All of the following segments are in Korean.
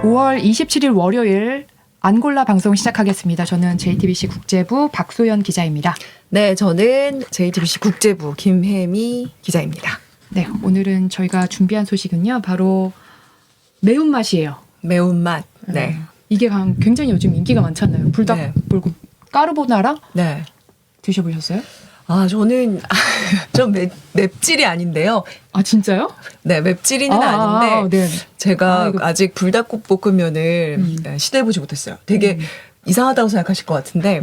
5월 27일 월요일 안골라 방송 시작하겠습니다. 저는 JTBC 국제부 박소연 기자입니다. 네, 저는 JTBC 국제부 김혜미 기자입니다. 네, 오늘은 저희가 준비한 소식은요. 바로 매운맛이에요. 매운맛. 네. 이게 굉장히 요즘 인기가 많잖아요. 불닭 네. 불고 까르보나라 네. 드셔보셨어요? 아, 저는 좀 맵찔이 아닌데요. 아, 진짜요? 네, 맵찔이는 아닌데 네. 제가 이거- 아직 불닭볶음면을 시도해보지 못했어요. 되게 이상하다고 생각하실 것 같은데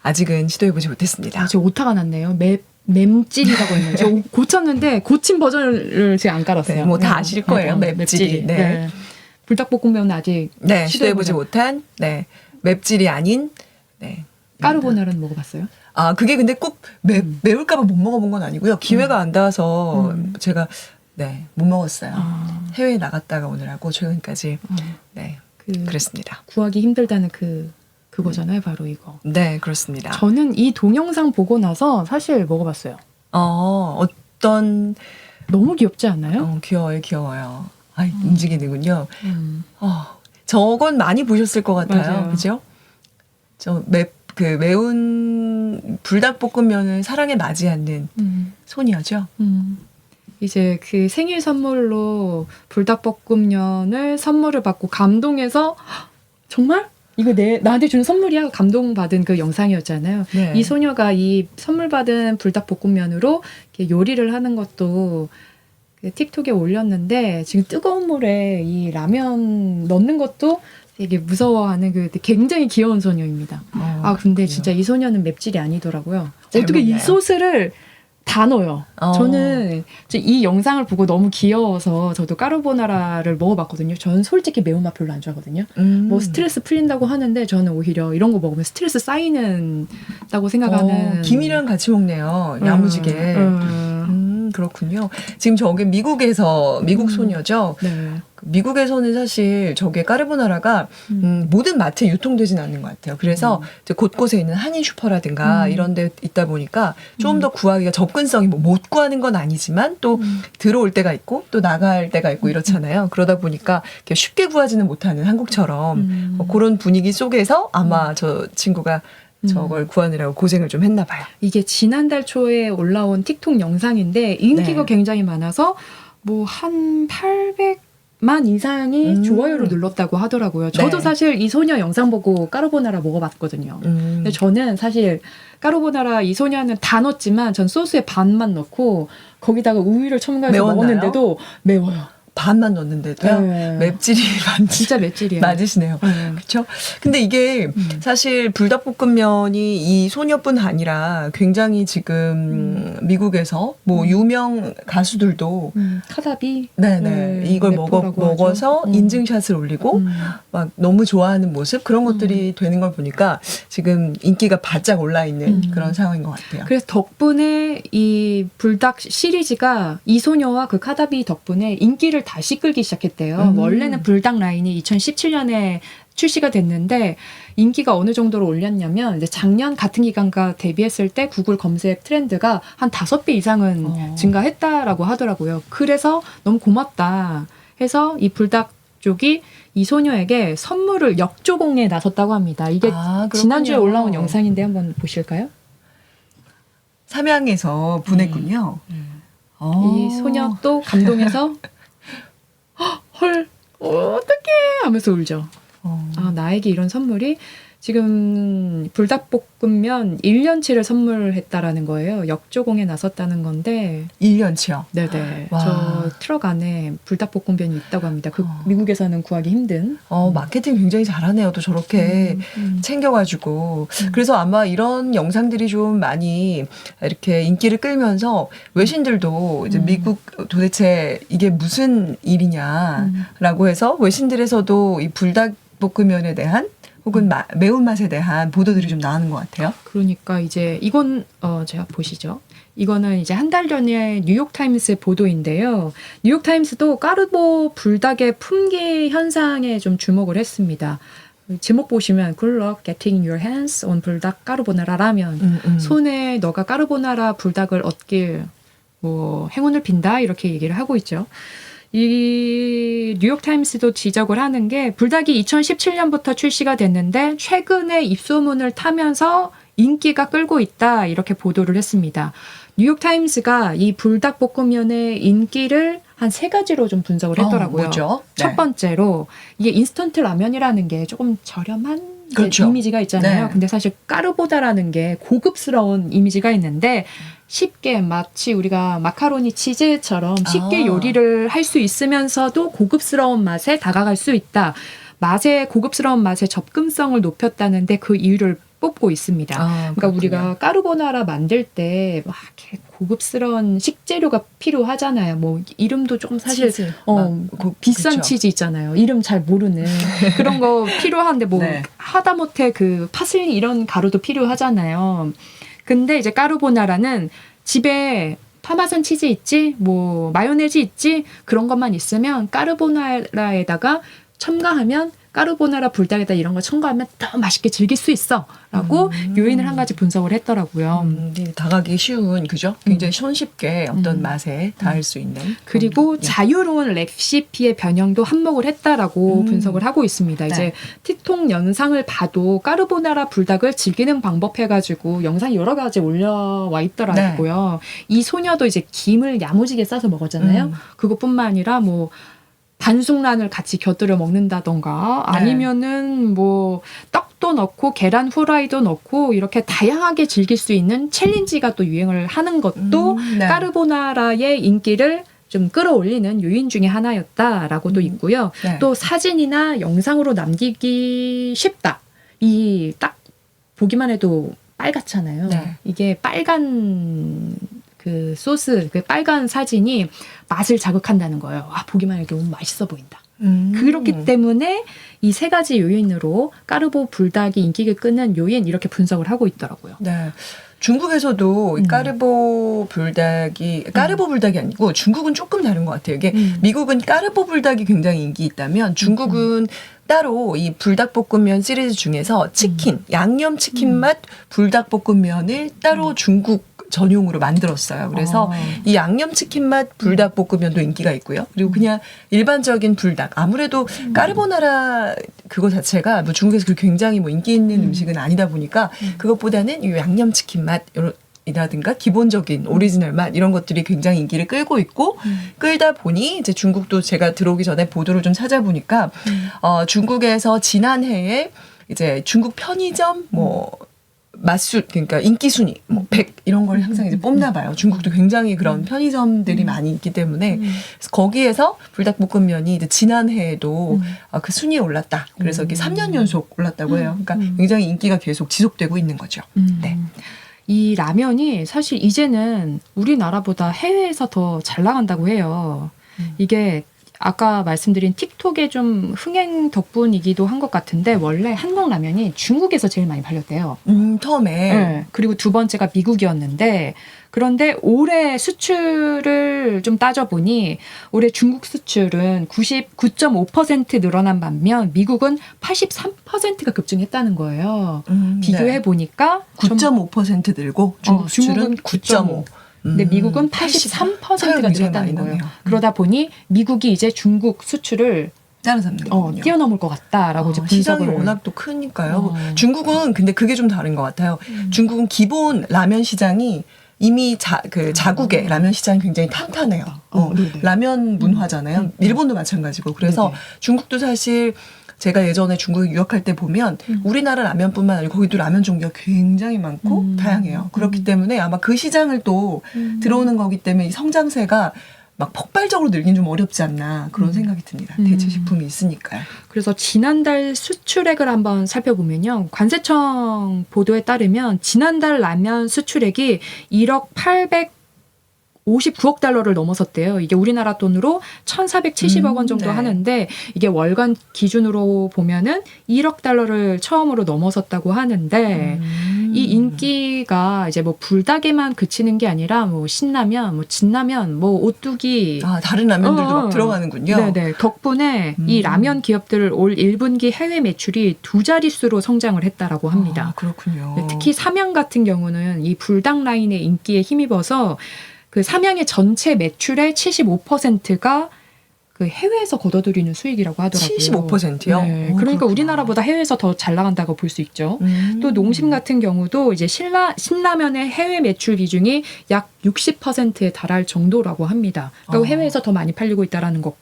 아직은 시도해보지 못했습니다. 아, 저 오타가 났네요. 맵찔이라고 했는데 저 고쳤는데 고친 버전을 제가 안 깔았어요. 네, 뭐다 아실 거예요. 맵찔이. 네. 불닭볶음면은 아직 네, 시도해보지 못한 맵찔이 아닌 네. 까르보나라는 먹어봤어요? 아, 그게 근데 꼭 매울까봐 못 먹어본 건 아니고요. 기회가 안 닿아서 제가 못 먹었어요. 해외에 나갔다가 오느라고 최근까지 그랬습니다. 구하기 힘들다는 그거잖아요, 바로 이거. 네, 그렇습니다. 저는 이 동영상 보고 나서 사실 먹어봤어요. 어떤 너무 귀엽지 않나요? 귀여워요. 아, 움직이는군요. 저건 많이 보셨을 것 같아요. 맞아요. 그죠? 매운 불닭볶음면을 사랑에 맞이 않는 소녀죠. 이제 그 생일 선물로 불닭볶음면을 선물을 받고 감동해서 정말? 이거 나한테 준 선물이야? 감동받은 그 영상이었잖아요. 네. 이 소녀가 이 선물 받은 불닭볶음면으로 이렇게 요리를 하는 것도 그 틱톡에 올렸는데 지금 뜨거운 물에 이 라면 넣는 것도 되게 무서워하는 그 굉장히 귀여운 소녀입니다. 근데 진짜 이 소녀는 맵찔이 아니더라고요. 잘 어떻게 이 먹나요? 소스를 다 넣어요. 저는 이 영상을 보고 너무 귀여워서 저도 까르보나라를 먹어봤거든요. 저는 솔직히 매운맛 별로 안 좋아하거든요. 뭐 스트레스 풀린다고 하는데 저는 오히려 이런 거 먹으면 스트레스 쌓이는다고 생각하는. 김이랑 같이 먹네요. 야무지게. 그렇군요. 지금 저게 미국 소녀죠. 네. 미국에서는 사실 저게 까르보나라가 모든 마트에 유통되진 않는 것 같아요. 그래서 이제 곳곳에 있는 한인 슈퍼라든가 이런 데 있다 보니까 좀 더 구하기가 접근성이 못 구하는 건 아니지만 또 들어올 때가 있고 또 나갈 때가 있고 이렇잖아요. 그러다 보니까 이렇게 쉽게 구하지는 못하는 한국처럼 그런 분위기 속에서 아마 저 친구가 저걸 구하느라고 고생을 좀 했나 봐요. 이게 지난달 초에 올라온 틱톡 영상인데 인기가 네. 굉장히 많아서 뭐 한 800만 이상이 좋아요를 눌렀다고 하더라고요. 저도 네. 사실 이 소녀 영상 보고 까르보나라 먹어봤거든요. 근데 저는 사실 까르보나라 이 소녀는 다 넣었지만 전 소스에 반만 넣고 거기다가 우유를 첨가해서 매웠나요? 먹었는데도 매워요. 반만 넣었는데도요. 네. 맵찔이 진짜 맵찔이에요. 맞으시네요. 그렇죠? 근데 이게 사실 불닭볶음면이 이 소녀뿐 아니라 굉장히 지금 미국에서 뭐 유명 가수들도 카다비 이걸 래퍼라고 먹어서 하죠. 인증샷을 올리고 막 너무 좋아하는 모습 그런 것들이 되는 걸 보니까 지금 인기가 바짝 올라 있는 그런 상황인 것 같아요. 그래서 덕분에 이 불닭 시리즈가 이 소녀와 그 카다비 덕분에 인기를 다시 끌기 시작했대요. 원래는 불닭 라인이 2017년에 출시가 됐는데 인기가 어느 정도로 올렸냐면 이제 작년 같은 기간과 대비했을 때 구글 검색 트렌드가 한 5배 이상은 증가했다라고 하더라고요. 그래서 너무 고맙다 해서 이 불닭 쪽이 이 소녀에게 선물을 역조공에 나섰다고 합니다. 이게 지난주에 올라온 영상인데 한번 보실까요? 삼양에서 보냈군요. 이 소녀 또 감동해서 헐 어떡해 하면서 울죠. 나에게 이런 선물이 지금 불닭볶음면 1년치를 선물했다라는 거예요. 역조공에 나섰다는 건데 1년치요? 네네. 와. 저 트럭 안에 불닭볶음면이 있다고 합니다. 미국에서는 구하기 힘든. 마케팅 굉장히 잘하네요. 또 저렇게 챙겨가지고. 그래서 아마 이런 영상들이 좀 많이 이렇게 인기를 끌면서 외신들도 이제 미국 도대체 이게 무슨 일이냐라고 해서 외신들에서도 이 불닭볶음면에 대한 혹은 매운맛에 대한 보도들이 좀 나오는 것 같아요. 그러니까 이제 이건 제가 보시죠. 이거는 이제 한 달 전에 뉴욕타임스 보도인데요. 뉴욕타임스도 까르보 불닭의 품귀 현상에 좀 주목을 했습니다. 제목 보시면 Good luck getting your hands on 불닭 까르보나라 라면. 손에 너가 까르보나라 불닭을 얻길 뭐 행운을 빈다 이렇게 얘기를 하고 있죠. 이 뉴욕타임스도 지적을 하는 게 불닭이 2017년부터 출시가 됐는데 최근에 입소문을 타면서 인기가 끌고 있다 이렇게 보도를 했습니다. 뉴욕타임스가 이 불닭볶음면의 인기를 한 3가지로 좀 분석을 했더라고요. 뭐죠? 첫 네. 번째로 이게 인스턴트 라면이라는 게 조금 저렴한 그렇죠. 이미지가 있잖아요. 네. 근데 사실 까르보나라는 게 고급스러운 이미지가 있는데 쉽게 마치 우리가 마카로니 치즈처럼 쉽게 요리를 할 수 있으면서도 고급스러운 맛에 다가갈 수 있다. 고급스러운 맛의 접근성을 높였다는데 그 이유를 뽑고 있습니다. 그러니까 그렇군요. 우리가 까르보나라 만들 때 막 이렇게 고급스러운 식재료가 필요하잖아요. 뭐 이름도 조금 사실 치즈. 비싼 그쵸. 치즈 있잖아요. 이름 잘 모르는 그런 거 필요한데 뭐 네. 하다못해 그 파슬리 이런 가루도 필요하잖아요. 근데 이제 까르보나라는 집에 파마산 치즈 있지, 뭐 마요네즈 있지, 그런 것만 있으면 까르보나라에다가 첨가하면 까르보나라 불닭에다 이런 거 첨가하면 더 맛있게 즐길 수 있어라고 요인을 한 가지 분석을 했더라고요. 다가기 쉬운 그죠? 굉장히 손쉽게 어떤 맛에 닿을 수 있는. 그리고 예. 자유로운 레시피의 변형도 한몫을 했다라고 분석을 하고 있습니다. 네. 이제 틱톡 영상을 봐도 까르보나라 불닭을 즐기는 방법 해가지고 영상이 여러 가지 올려와 있더라고요. 이 소녀도 이제 김을 야무지게 싸서 먹었잖아요. 그것뿐만 아니라 뭐 반숙란을 같이 곁들여 먹는다던가 아니면은 뭐 떡도 넣고 계란 후라이도 넣고 이렇게 다양하게 즐길 수 있는 챌린지가 또 유행을 하는 것도 네. 까르보나라의 인기를 좀 끌어올리는 요인 중에 하나였다라고도 있고요. 네. 또 사진이나 영상으로 남기기 쉽다. 이 딱 보기만 해도 빨갛잖아요. 네. 이게 빨간 그 소스, 그 빨간 사진이 맛을 자극한다는 거예요. 아, 보기만 해도 너무 맛있어 보인다. 그렇기 때문에 이 3가지 요인으로 까르보 불닭이 인기를 끄는 요인 이렇게 분석을 하고 있더라고요. 네. 중국에서도 이 까르보 불닭이 아니고 중국은 조금 다른 것 같아요. 이게 미국은 까르보 불닭이 굉장히 인기 있다면 중국은 따로 이 불닭볶음면 시리즈 중에서 치킨, 양념 치킨 맛 불닭볶음면을 따로 중국 전용으로 만들었어요. 그래서 이 양념치킨 맛 불닭볶음면도 인기가 있고요. 그리고 그냥 일반적인 불닭. 아무래도 까르보나라 그거 자체가 뭐 중국에서 굉장히 뭐 인기 있는 음식은 아니다 보니까 그것보다는 이 양념치킨 맛이라든가 기본적인 오리지널 맛 이런 것들이 굉장히 인기를 끌고 있고 끌다 보니 이제 중국도 제가 들어오기 전에 보도를 좀 찾아보니까 중국에서 지난해에 이제 중국 편의점 뭐 맛술 그러니까 인기 순위 뭐 100 이런 걸 항상 이제 뽑나 봐요. 중국도 굉장히 그런 편의점들이 많이 있기 때문에 그래서 거기에서 불닭볶음면이 이제 지난해에도 그 순위에 올랐다. 그래서 이게 3년 연속 올랐다고 해요. 그러니까 굉장히 인기가 계속 지속되고 있는 거죠. 네. 이 라면이 사실 이제는 우리나라보다 해외에서 더 잘 나간다고 해요. 이게 아까 말씀드린 틱톡의 좀 흥행 덕분이기도 한 것 같은데 원래 한국 라면이 중국에서 제일 많이 팔렸대요. 처음에. 네. 그리고 2번째가 미국이었는데 그런데 올해 수출을 좀 따져보니 올해 중국 수출은 99.5% 늘어난 반면 미국은 83%가 급증했다는 거예요. 비교해 보니까 9.5% 늘고 중국 수출은 9.5. 근데 미국은 83%가 늘었다는 거예요. 나네요. 그러다 보니 미국이 이제 중국 수출을 따라잡는 거군요. 뛰어넘을 것 같다라고 이제 시장이 분석을. 워낙 또 크니까요. 중국은 근데 그게 좀 다른 것 같아요. 중국은 기본 라면 시장이 이미 자국의 라면 시장이 굉장히 탄탄해요. 라면 문화잖아요. 일본도 마찬가지고. 그래서 네네. 중국도 사실 제가 예전에 중국에 유학할 때 보면 우리나라 라면뿐만 아니고 거기도 라면 종류가 굉장히 많고 다양해요. 그렇기 때문에 아마 그 시장을 또 들어오는 거기 때문에 이 성장세가 막 폭발적으로 늘긴 좀 어렵지 않나 그런 생각이 듭니다. 대체 식품이 있으니까요. 그래서 지난달 수출액을 한번 살펴보면요. 관세청 보도에 따르면 지난달 라면 수출액이 1억 859억 달러를 넘어섰대요. 이게 우리나라 돈으로 1,470억 원 정도 네. 하는데 이게 월간 기준으로 보면은 1억 달러를 처음으로 넘어섰다고 하는데 이 인기가 이제 뭐 불닭에만 그치는 게 아니라 뭐 신라면, 뭐 진라면, 뭐 오뚜기 다른 라면들도 막 들어가는군요. 네네. 덕분에 이 라면 기업들 올 1분기 해외 매출이 2자릿수로 성장을 했다라고 합니다. 그렇군요. 네, 특히 삼양 같은 경우는 이 불닭 라인의 인기에 힘입어서 그 삼양의 전체 매출의 75%가 그 해외에서 걷어들이는 수익이라고 하더라고요. 75%요? 네, 오, 그러니까 그렇구나. 우리나라보다 해외에서 더 잘 나간다고 볼 수 있죠. 또 농심 같은 경우도 이제 신라면의 해외 매출 비중이 약 60%에 달할 정도라고 합니다. 그러니까 해외에서 더 많이 팔리고 있다라는 것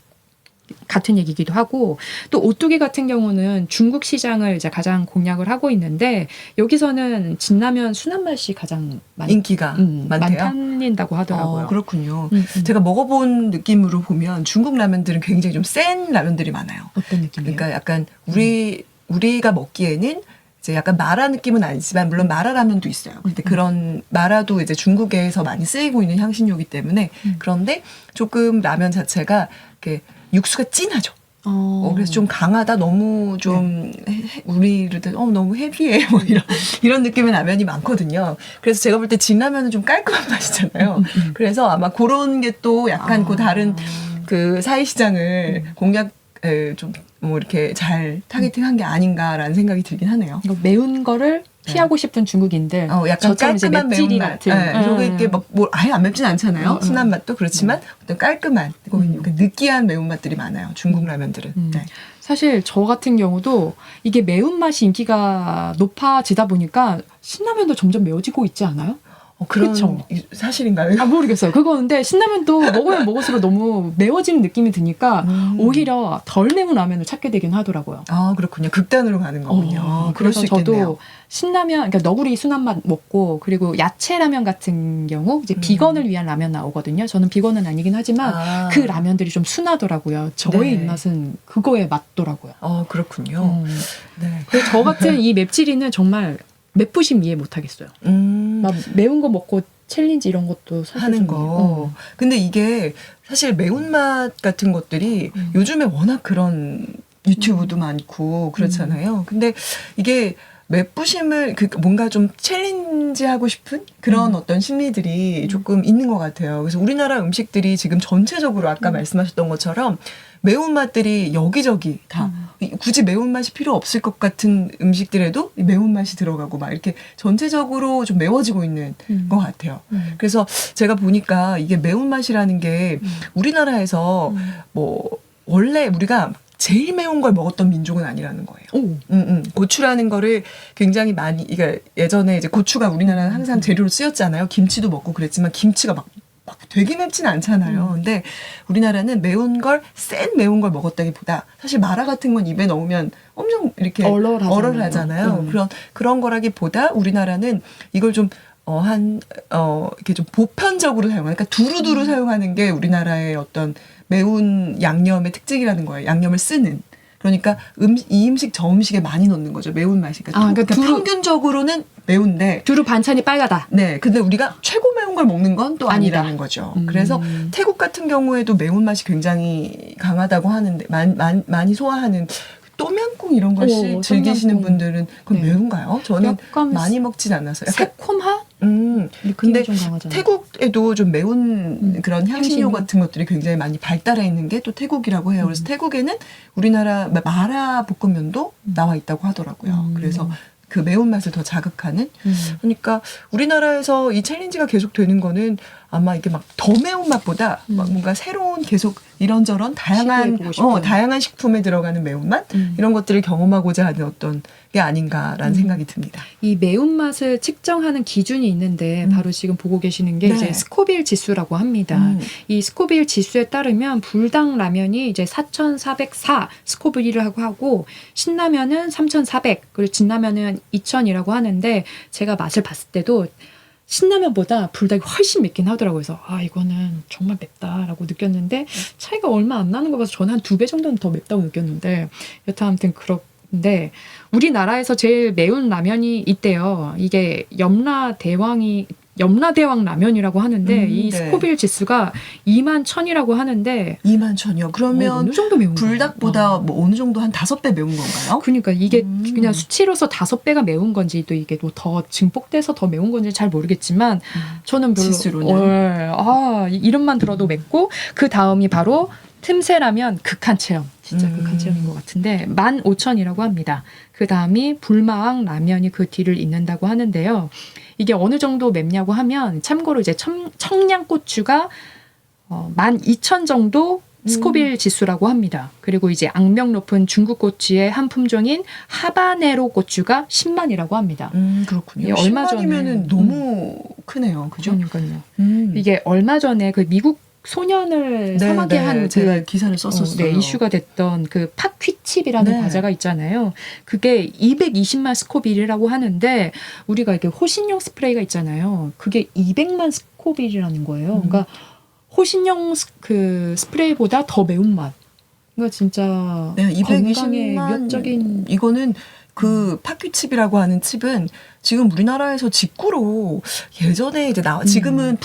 같은 얘기기도 하고, 또 오뚜기 같은 경우는 중국 시장을 이제 가장 공략을 하고 있는데, 여기서는 진라면 순한 맛이 가장 인기가 많이 많대요. 팔린다고 하더라고요. 그렇군요. 음. 제가 먹어본 느낌으로 보면 중국 라면들은 굉장히 좀 센 라면들이 많아요. 어떤 느낌이에요? 그러니까 약간 우리가 먹기에는 이제 약간 마라 느낌은 아니지만 물론 마라 라면도 있어요. 근데 그런 마라도 이제 중국에서 많이 쓰이고 있는 향신료이기 때문에 그런데 조금 라면 자체가 이렇게 육수가 진하죠. 그래서 좀 강하다, 너무 좀 우리를 때 너무 헤비해 뭐 이런 느낌의 라면이 많거든요. 그래서 제가 볼 때 진라면은 좀 깔끔한 맛이잖아요. 그래서 아마 그런 게 또 약간 그 다른 그 사회 시장을 공략 좀 뭐 이렇게 잘 타겟팅한 게 아닌가라는 생각이 들긴 하네요. 이거 매운 거를 피하고 싶은 중국인들, 약간 저처럼 이제 깔끔한 맵찔이 매운맛. 같은. 저게 이렇게 막 뭐 아예 안 맵진 않잖아요. 순한 맛도 그렇지만 어떤 깔끔한, 이렇게 느끼한 매운맛들이 많아요. 중국 라면들은. 네. 사실 저 같은 경우도 이게 매운맛이 인기가 높아지다 보니까 신라면도 점점 매워지고 있지 않아요? 그런 그쵸? 사실인가요? 모르겠어요. 그거는데 신라면도 먹으면 먹을수록 너무 매워지는 느낌이 드니까 오히려 덜 매운 라면을 찾게 되긴 하더라고요. 그렇군요. 극단으로 가는 거군요. 그럴 그래서 수 있겠네요. 저도 신라면, 그러니까 너구리 순한 맛 먹고, 그리고 야채 라면 같은 경우 이제 비건을 위한 라면 나오거든요. 저는 비건은 아니긴 하지만 그 라면들이 좀 순하더라고요. 저의 네. 입맛은 그거에 맞더라고요. 그렇군요. 네. 그래서 저 같은 이 맵찔이는 정말 맵부심 이해 못하겠어요. 막 매운 거 먹고 챌린지 이런 것도 사실 하는 좀, 거. 근데 이게 사실 매운맛 같은 것들이 요즘에 워낙 그런 유튜브도 많고 그렇잖아요. 근데 이게 맵부심을 뭔가 좀 챌린지하고 싶은 그런 어떤 심리들이 조금 있는 것 같아요. 그래서 우리나라 음식들이 지금 전체적으로 아까 말씀하셨던 것처럼 매운맛들이 여기저기 다 굳이 매운맛이 필요 없을 것 같은 음식들에도 매운맛이 들어가고 막 이렇게 전체적으로 좀 매워지고 있는 것 같아요. 그래서 제가 보니까 이게 매운맛이라는 게 우리나라에서 뭐 원래 우리가 제일 매운 걸 먹었던 민족은 아니라는 거예요. 고추라는 거를 굉장히 많이, 그러니까 예전에 이제 고추가 우리나라는 항상 재료로 쓰였잖아요. 김치도 먹고 그랬지만 김치가 막 되게 맵진 않잖아요. 근데 우리나라는 매운 걸, 센 매운 걸 먹었다기보다 사실 마라 같은 건 입에 넣으면 엄청 이렇게 얼얼하잖아요. 그런 거라기보다 우리나라는 이걸 좀 이렇게 좀 보편적으로 사용하는, 그러니까 두루두루 사용하는 게 우리나라의 어떤 매운 양념의 특징이라는 거예요. 양념을 쓰는. 그러니까 이 음식 저 음식에 많이 넣는 거죠. 매운맛이. 그러니까 평균적으로는 매운데 두루 반찬이 빨갛다. 네. 근데 우리가 최고 매운 걸 먹는 건 또 아니라는 거죠. 그래서 태국 같은 경우에도 매운맛이 굉장히 강하다고 하는데 많이 소화하는 똠양꿍 이런 걸 즐기시는 분들은 그건 매운가요? 저는 많이 먹진 않았어요. 새콤한? 근데 좀 강하잖아요. 태국에도 좀 매운 그런 향신료 같은 것들이 굉장히 많이 발달해 있는 게 또 태국이라고 해요. 그래서 태국에는 우리나라 마라 볶음면도 나와 있다고 하더라고요. 그래서 그 매운맛을 더 자극하는. 그러니까 우리나라에서 이 챌린지가 계속 되는 거는 아마 이게 막 더 매운 맛보다 막 뭔가 새로운 계속 이런저런 다양한 식품에 들어가는 매운맛 이런 것들을 경험하고자 하는 어떤 게 아닌가라는 생각이 듭니다. 이 매운맛을 측정하는 기준이 있는데 바로 지금 보고 계시는 게 이제 스코빌 지수라고 합니다. 이 스코빌 지수에 따르면 불닭 라면이 이제 4,404 스코빌이라고 하고 신라면은 3,400 그리고 진라면은 2,000이라고 하는데 제가 맛을 봤을 때도 신라면보다 불닭이 훨씬 맵긴 하더라고요. 그래서 이거는 정말 맵다라고 느꼈는데 차이가 얼마 안 나는 거 봐서 저는 한 2배 정도는 더 맵다고 느꼈는데 여튼 아무튼 그런데 우리나라에서 제일 매운 라면이 있대요. 이게 염라대왕 라면이라고 하는데 이 스코빌 지수가 21,000이라고 하는데 21,000이요. 그러면 어느 정도 매운 불닭보다 뭐 어느 정도 한 5배 매운 건가요? 그러니까 이게 그냥 수치로서 5배가 매운 건지 또 이게 뭐 더 증폭돼서 더 매운 건지 잘 모르겠지만 저는 별로 지수로는 이름만 들어도 맵고 그 다음이 바로 틈새라면 극한 체험. 진짜 극한 체험인 것 같은데 15,000이라고 합니다. 그 다음이 불마왕 라면이 그 뒤를 잇는다고 하는데요. 이게 어느 정도 맵냐고 하면 참고로 이제 청양고추가 12,000 정도 스코빌 지수라고 합니다. 그리고 이제 악명 높은 중국 고추의 한 품종인 하바네로 고추가 10만이라고 합니다. 그렇군요. 예, 얼마 전에 10만이면은 너무 크네요. 그죠? 그러니까요. 음. 이게 얼마 전에 그 미국 소년을 사망하게 한 제가 그 기사를 썼었어요. 이슈가 됐던 그 팍퀴칩이라는 네. 과자가 있잖아요. 그게 220만 스코빌이라고 하는데 우리가 이렇게 호신용 스프레이가 있잖아요. 그게 200만 스코빌이라는 거예요. 그러니까 호신용 그 스프레이보다 더 매운맛. 그러니까 진짜 네, 건강에 220만 위협적인 이거는 그 팥귀칩이라고 하는 칩은 지금 우리나라에서 직구로 예전에 이제 지금은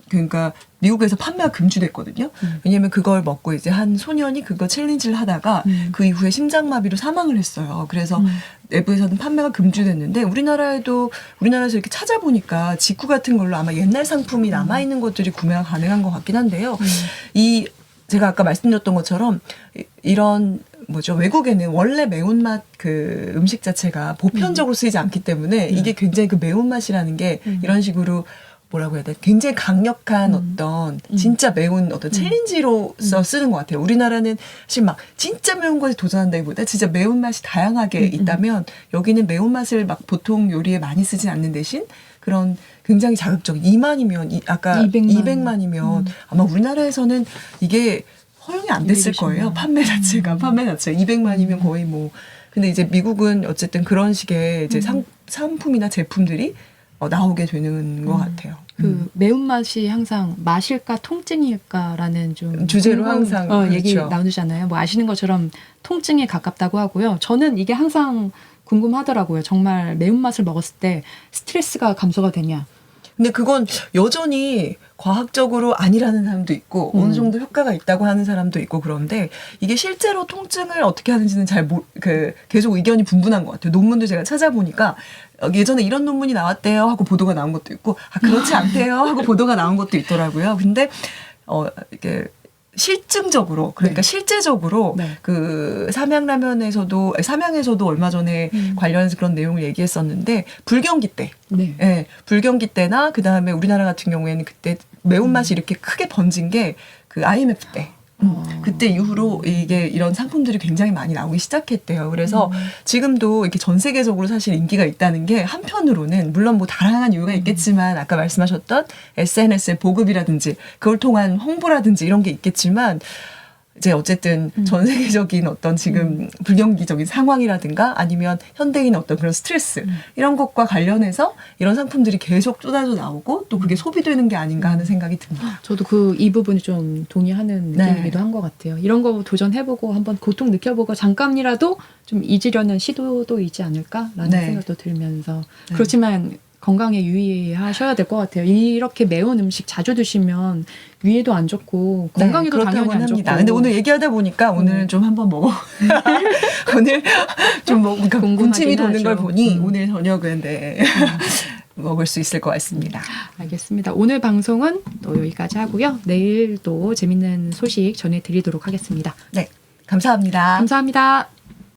그러니까 미국에서 판매가 금지됐거든요. 왜냐면 그걸 먹고 이제 한 소년이 그거 챌린지를 하다가 그 이후에 심장마비로 사망을 했어요. 그래서 내부에서는 판매가 금지됐는데 우리나라에서 이렇게 찾아보니까 직구 같은 걸로 아마 옛날 상품이 남아있는 것들이 구매가 가능한 것 같긴 한데요. 제가 아까 말씀드렸던 것처럼 이런 외국에는 원래 매운맛 그 음식 자체가 보편적으로 쓰이지 않기 때문에 이게 굉장히 그 매운맛이라는 게 이런 식으로 뭐라고 해야 돼? 굉장히 강력한 어떤 진짜 매운 어떤 챌린지로서 쓰는 것 같아요. 우리나라는 사실 막 진짜 매운 것에 도전한다기보다 진짜 매운맛이 다양하게 있다면 여기는 매운맛을 막 보통 요리에 많이 쓰진 않는 대신 그런 굉장히 자극적인 2만이면 아까 200만이면 아마 우리나라에서는 이게 허용이 안 됐을 거예요. 판매 자체가 200만이면 거의 뭐 근데 이제 미국은 어쨌든 그런 식의 이제 상품이나 제품들이 나오게 되는 것 같아요. 그 매운맛이 항상 맛일까 통증일까라는 좀 주제로 항상 얘기 그렇죠. 나누잖아요. 뭐 아시는 것처럼 통증에 가깝다고 하고요. 저는 이게 항상 궁금하더라고요. 정말 매운맛을 먹었을 때 스트레스가 감소가 되냐. 근데 그건 여전히 과학적으로 아니라는 사람도 있고 어느 정도 효과가 있다고 하는 사람도 있고 그런데 이게 실제로 통증을 어떻게 하는지는 계속 의견이 분분한 것 같아요. 논문도 제가 찾아보니까 예전에 이런 논문이 나왔대요 하고 보도가 나온 것도 있고 그렇지 않대요 하고 보도가 나온 것도 있더라고요. 근데 이게 실증적으로 그러니까 실제적으로 그 삼양에서도 얼마 전에 관련해서 그런 내용을 얘기했었는데 불경기 때, 불경기 때나 그 다음에 우리나라 같은 경우에는 그때 매운맛이 이렇게 크게 번진 게 그 IMF 때. 그때 이후로 이런 상품들이 굉장히 많이 나오기 시작했대요. 그래서 지금도 이렇게 전 세계적으로 사실 인기가 있다는 게 한편으로는 물론 뭐 다양한 이유가 있겠지만 아까 말씀하셨던 SNS의 보급이라든지 그걸 통한 홍보라든지 이런 게 있겠지만 이제 어쨌든 전 세계적인 어떤 지금 불경기적인 상황이라든가 아니면 현대인의 어떤 그런 스트레스 이런 것과 관련해서 이런 상품들이 계속 쏟아져 나오고 또 그게 소비되는 게 아닌가 하는 생각이 듭니다. 저도 이 부분이 좀 동의하는 느낌이기도 한 것 같아요. 이런 거 도전해보고 한번 고통 느껴보고 잠깐이라도 좀 잊으려는 시도도 있지 않을까라는 생각도 들면서 그렇지만 건강에 유의하셔야 될 것 같아요. 이렇게 매운 음식 자주 드시면 위에도 안 좋고 건강에도 당연히 안 좋고. 근데 오늘 얘기하다 보니까 오늘 좀 한번 먹어. 오늘 좀 군침이 도는 걸 보니 오늘 저녁은 먹을 수 있을 것 같습니다. 알겠습니다. 오늘 방송은 또 여기까지 하고요. 내일 또 재밌는 소식 전해드리도록 하겠습니다. 네, 감사합니다. 감사합니다.